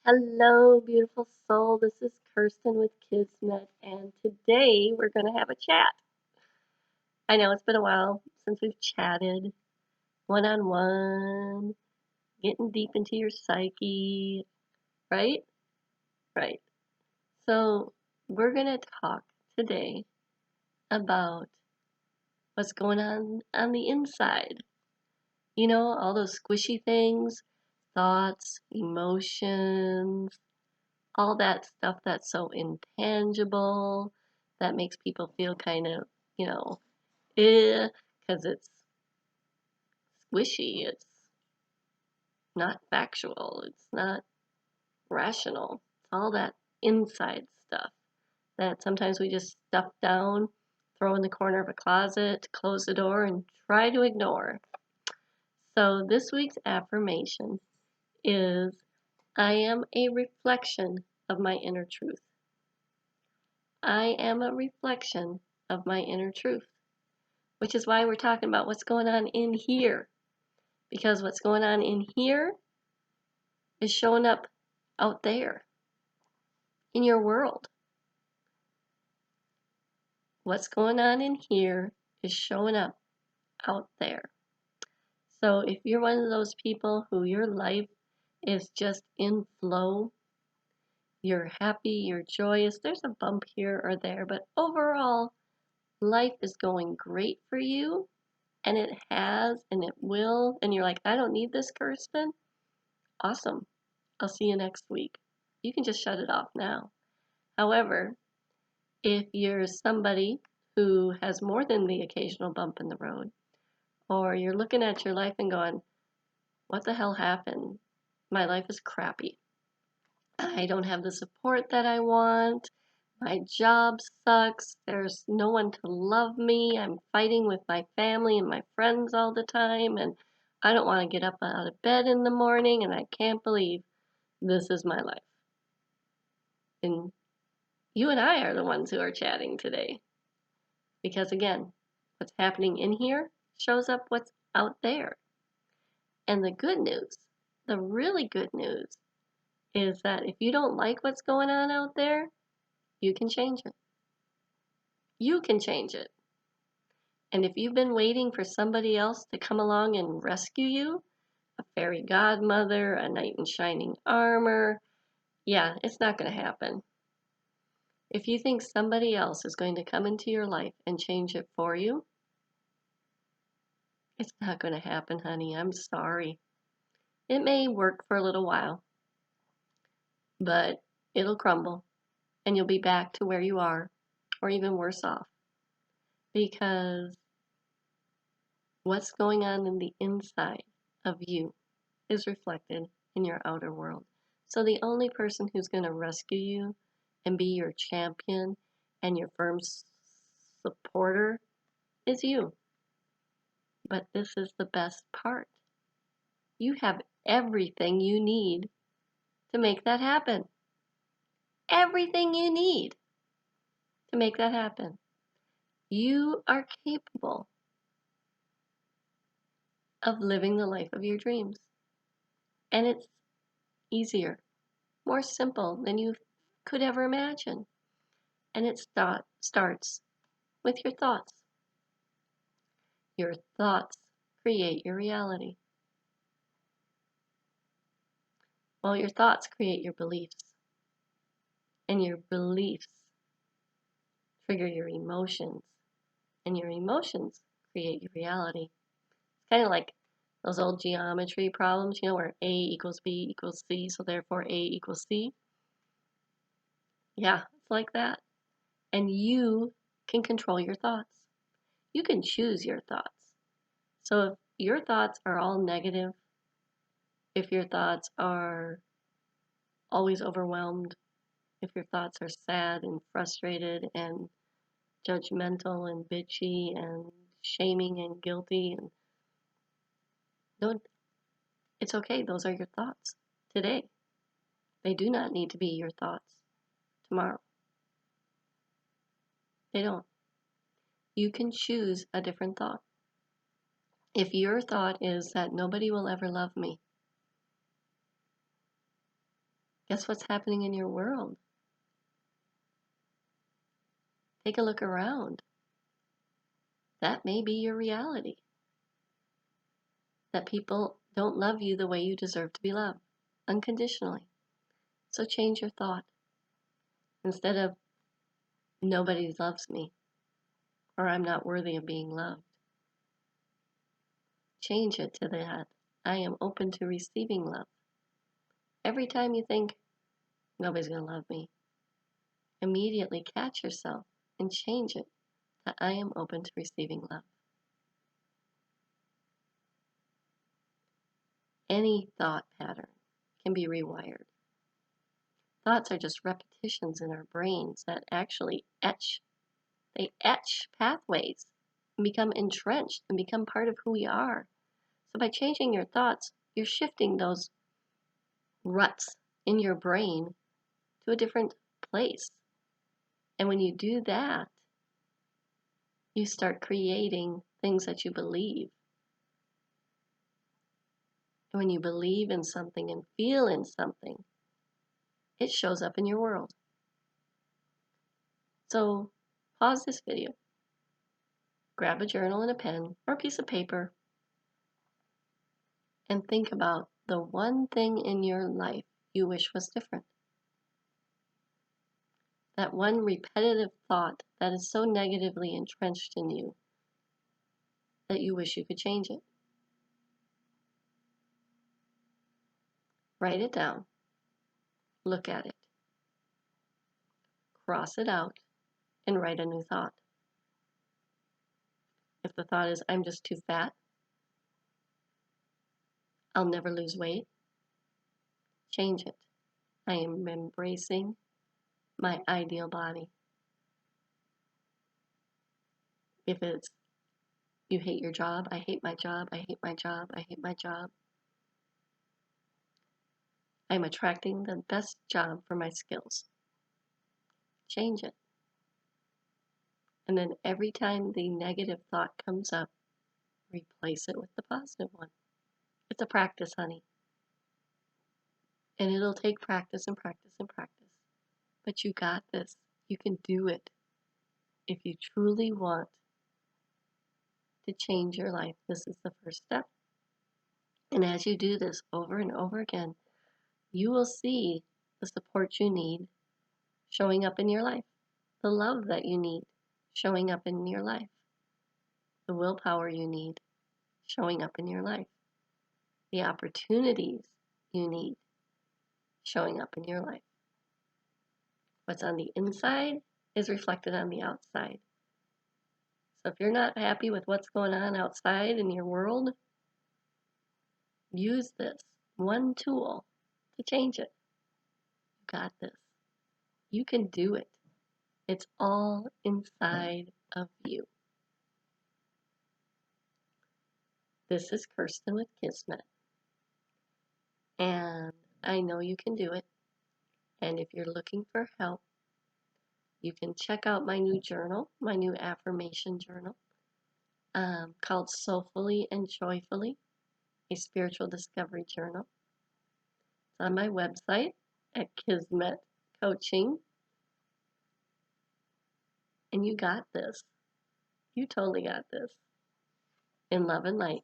Hello, beautiful soul. This is Kirsten with Kismet, and today we're going to have a chat. I know it's been a while since we've chatted one on one, getting deep into your psyche, right? Right. So, we're going to talk today about what's going on the inside. You know, all those squishy things, thoughts, emotions, all that stuff that's so intangible that makes people feel kind of, you know, because it's squishy, it's not factual, it's not rational. It's all that inside stuff that sometimes we just stuff down, throw in the corner of a closet, close the door, and try to ignore. So this week's affirmation is I am a reflection of my inner truth. I am a reflection of my inner truth, which is why we're talking about what's going on in here. Because what's going on in here is showing up out there in your world. What's going on in here is showing up out there. So if you're one of those people who your life is just in flow, you're happy, you're joyous, there's a bump here or there, but overall, life is going great for you, and it has, and it will, and you're like, I don't need this, Kirsten. Awesome. I'll see you next week. You can just shut it off now. However, if you're somebody who has more than the occasional bump in the road, or you're looking at your life and going, what the hell happened? My life is crappy. I don't have the support that I want. My job sucks. There's no one to love me. I'm fighting with my family and my friends all the time, and I don't want to get up out of bed in the morning, and I can't believe this is my life. And you and I are the ones who are chatting today. Because again, what's happening in here shows up what's out there. And the good news, the really good news, is that if you don't like what's going on out there, you can change it. You can change it. And if you've been waiting for somebody else to come along and rescue you, a fairy godmother, a knight in shining armor, yeah, it's not going to happen. If you think somebody else is going to come into your life and change it for you, it's not going to happen, honey. I'm sorry. It may work for a little while, but it'll crumble and you'll be back to where you are, or even worse off. Because what's going on in the inside of you is reflected in your outer world. So the only person who's going to rescue you and be your champion and your firm supporter is you. But this is the best part. You have everything you need to make that happen. Everything you need to make that happen. You are capable of living the life of your dreams. And it's easier, more simple than you could ever imagine. And it starts with your thoughts. Your thoughts create your reality. Well, your thoughts create your beliefs. And your beliefs trigger your emotions. And your emotions create your reality. It's kind of like those old geometry problems, you know, where A equals B equals C, so therefore A equals C. Yeah, it's like that. And you can control your thoughts. You can choose your thoughts. So if your thoughts are all negative, if your thoughts are always overwhelmed, if your thoughts are sad and frustrated and judgmental and bitchy and shaming and guilty, and don't, it's okay. Those are your thoughts today. They do not need to be your thoughts tomorrow. They don't. You can choose a different thought. If your thought is that nobody will ever love me, Guess what's happening in your world? Take a look around. That may be your reality. That people don't love you the way you deserve to be loved, unconditionally. So change your thought. Instead of, nobody loves me, or I'm not worthy of being loved, change it to that, I am open to receiving love. Every time you think, nobody's going to love me, immediately catch yourself and change it to, I am open to receiving love. Any thought pattern can be rewired. Thoughts are just repetitions in our brains that actually etch. They etch pathways and become entrenched and become part of who we are. So by changing your thoughts, you're shifting those ruts in your brain to a different place. And when you do that, you start creating things that you believe. And when you believe in something and feel in something, it shows up in your world. So pause this video, grab a journal and a pen or a piece of paper, and think about the one thing in your life you wish was different. That one repetitive thought that is so negatively entrenched in you that you wish you could change it. Write it down, look at it, cross it out, and write a new thought. If the thought is, I'm just too fat, I'll never lose weight, change it. I am embracing my ideal body. If it's, you hate your job, I hate my job, I hate my job, I hate my job. I'm attracting the best job for my skills. Change it. And then every time the negative thought comes up, replace it with the positive one. It's a practice, honey. And it'll take practice and practice and practice. But you got this. You can do it. If you truly want to change your life, this is the first step. And as you do this over and over again, you will see the support you need showing up in your life, the love that you need showing up in your life, the willpower you need showing up in your life, the opportunities you need showing up in your life. What's on the inside is reflected on the outside. So if you're not happy with what's going on outside in your world, use this one tool to change it. You got this. You can do it. It's all inside of you. This is Kirsten with Kismet, and I know you can do it. And if you're looking for help, you can check out my new journal, my new affirmation journal, called Soulfully and Joyfully, a spiritual discovery journal. It's on my website at Kismet Coaching. And you got this. You totally got this. In love and light.